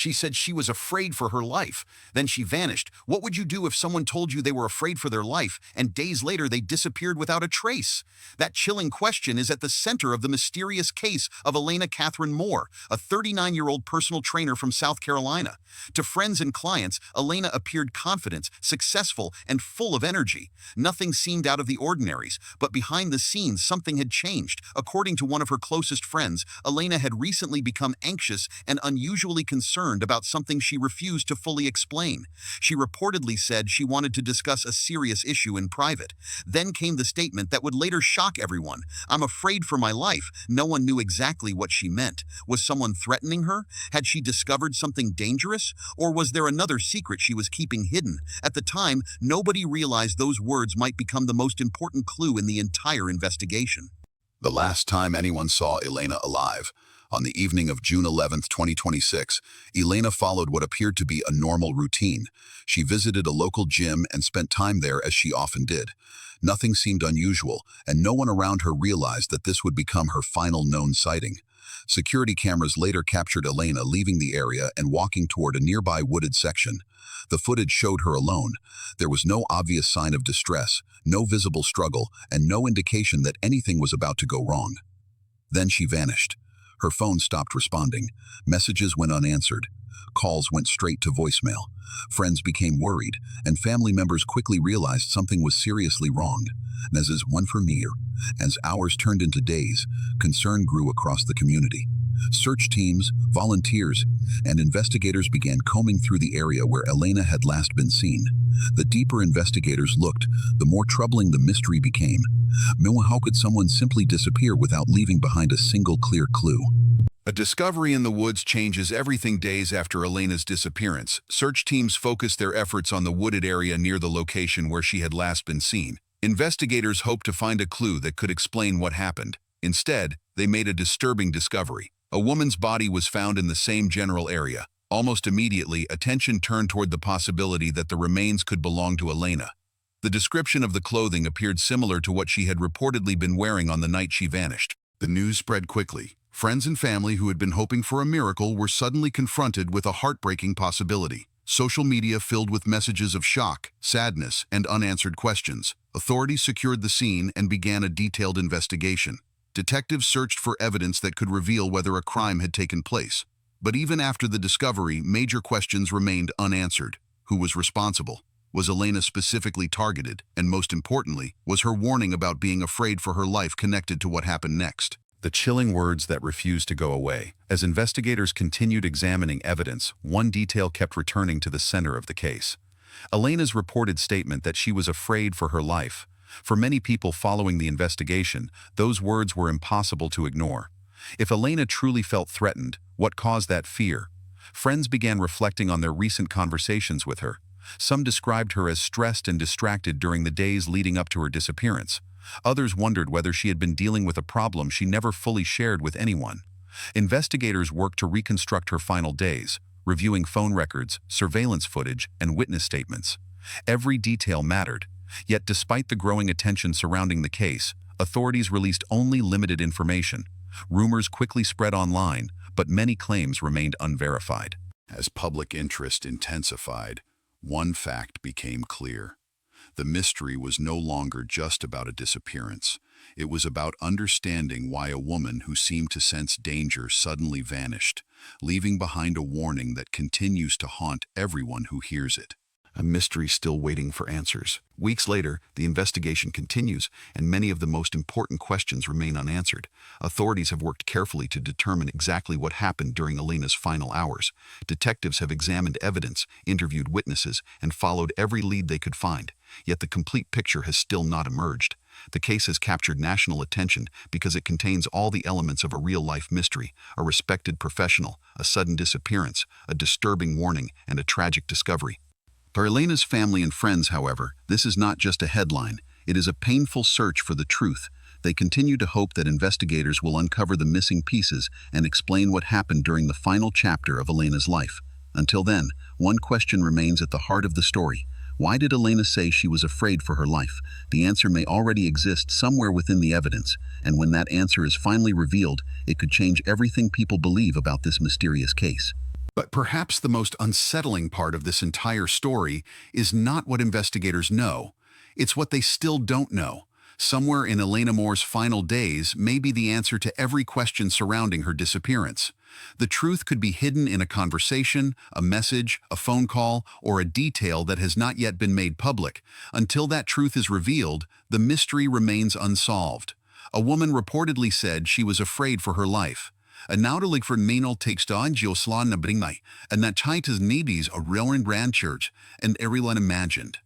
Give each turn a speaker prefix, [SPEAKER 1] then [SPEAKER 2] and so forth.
[SPEAKER 1] She said she was afraid for her life. Then she vanished. What would you do if someone told you they were afraid for their life and days later they disappeared without a trace? That chilling question is at the center of the mysterious case of Elena Katherine Moore, a 39-year-old personal trainer from South Carolina. To friends and clients, Elena appeared confident, successful, and full of energy. Nothing seemed out of the ordinaries, but behind the scenes something had changed. According to one of her closest friends, Elena had recently become anxious and unusually concerned about something she refused to fully explain. She reportedly said she wanted to discuss a serious issue in private. Then came the statement that would later shock everyone. "I'm afraid for my life." No one knew exactly what she meant. Was someone threatening her? Had she discovered something dangerous? Or was there another secret she was keeping hidden? At the time, nobody realized those words might become the most important clue in the entire investigation.
[SPEAKER 2] The last time anyone saw Elena alive, on the evening of June 11, 2026, Elena followed what appeared to be a normal routine. She visited a local gym and spent time there as she often did. Nothing seemed unusual, and no one around her realized that this would become her final known sighting. Security cameras later captured Elena leaving the area and walking toward a nearby wooded section. The footage showed her alone. There was no obvious sign of distress, no visible struggle, and no indication that anything was about to go wrong. Then she vanished. Her phone stopped responding. Messages went unanswered. Calls went straight to voicemail. Friends became worried, and family members quickly realized something was seriously wrong. As is one for me, as hours turned into days, concern grew across the community. Search teams, volunteers, and investigators began combing through the area where Elena had last been seen. The deeper investigators looked, the more troubling the mystery became. How could someone simply disappear without leaving behind a single clear clue?
[SPEAKER 1] A discovery in the woods changes everything. Days after Elena's disappearance, search teams focused their efforts on the wooded area near the location where she had last been seen. Investigators hoped to find a clue that could explain what happened. Instead, they made a disturbing discovery. A woman's body was found in the same general area. Almost immediately, attention turned toward the possibility that the remains could belong to Elena. The description of the clothing appeared similar to what she had reportedly been wearing on the night she vanished. The news spread quickly. Friends and family who had been hoping for a miracle were suddenly confronted with a heartbreaking possibility. Social media filled with messages of shock, sadness, and unanswered questions. Authorities secured the scene and began a detailed investigation. Detectives searched for evidence that could reveal whether a crime had taken place. But even after the discovery, major questions remained unanswered. Who was responsible? Was Elena specifically targeted? And most importantly, was her warning about being afraid for her life connected to what happened next? The chilling words that refused to go away. As investigators continued examining evidence, one detail kept returning to the center of the case. Elena's reported statement that she was afraid for her life. For many people following the investigation, those words were impossible to ignore. If Elena truly felt threatened, what caused that fear? Friends began reflecting on their recent conversations with her. Some described her as stressed and distracted during the days leading up to her disappearance. Others wondered whether she had been dealing with a problem she never fully shared with anyone. Investigators worked to reconstruct her final days, reviewing phone records, surveillance footage, and witness statements. Every detail mattered. Yet despite the growing attention surrounding the case, authorities released only limited information. Rumors quickly spread online, but many claims remained unverified.
[SPEAKER 2] As public interest intensified, one fact became clear. The mystery was no longer just about a disappearance. It was about understanding why a woman who seemed to sense danger suddenly vanished, leaving behind a warning that continues to haunt everyone who hears it. A mystery still waiting for answers. Weeks later, the investigation continues, and many of the most important questions remain unanswered. Authorities have worked carefully to determine exactly what happened during Elena's final hours. Detectives have examined evidence, interviewed witnesses, and followed every lead they could find. Yet the complete picture has still not emerged. The case has captured national attention because it contains all the elements of a real-life mystery: a respected professional, a sudden disappearance, a disturbing warning, and a tragic discovery. For Elena's family and friends, however, this is not just a headline. It is a painful search for the truth. They continue to hope that investigators will uncover the missing pieces and explain what happened during the final chapter of Elena's life. Until then, one question remains at the heart of the story. Why did Elena say she was afraid for her life? The answer may already exist somewhere within the evidence, and when that answer is finally revealed, it could change everything people believe about this mysterious case.
[SPEAKER 1] But perhaps the most unsettling part of this entire story is not what investigators know. It's what they still don't know. Somewhere in Elena Moore's final days may be the answer to every question surrounding her disappearance. The truth could be hidden in a conversation, a message, a phone call, or a detail that has not yet been made public. Until that truth is revealed, the mystery remains unsolved. A woman reportedly said she was afraid for her life. Nauwelijks vermenel tekst Gioslan na bringmai, and that chaitas needies a real grandchurch, and everyone imagined.